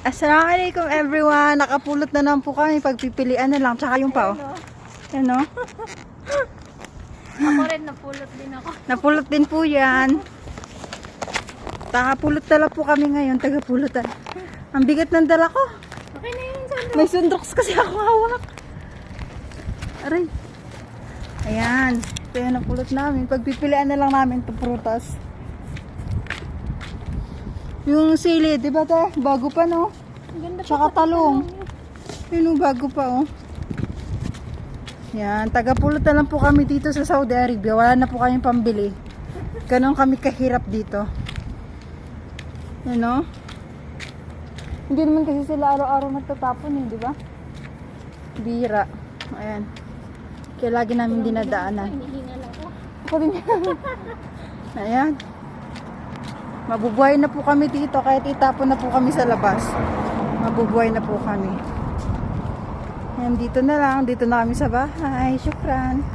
Assalamualaikum everyone. Nakapulot na naman po kami. Pagpipilian na lang. Tsaka yung pa, oh. Yan, oh. Ako rin, napulot din ako. Napulot din po yan. Takapulot na lang po kami ngayon. Tagapulutan. Ang bigat ng dala ko. Okay na yun, Sandro. May sundroks kasi ako hawak. Aray. Ayan. Ito yung napulot namin. Pagpipilian na lang namin ito prutas. Yung sili, di ba te? Bago pa, no? Ang ganda Tsaka pa, talong. Yun, bago pa, oh. Yan, tagapulot na lang po kami dito sa Saudi Arabia. Wala na po kayong pambili. Ganon kami kahirap dito. Yan, oh. Hindi naman kasi sila araw-araw nagtatapon, eh, di ba? Bira. Ayan. Kaya lagi namin dinadaanan. Hinihingal ako. Ako din. Ayan. Mabubuhay na po kami dito. Kahit itapon na po kami sa labas. Mabubuhay na po kami. Ayan, dito na lang. Dito na kami sa bahay. Syukran.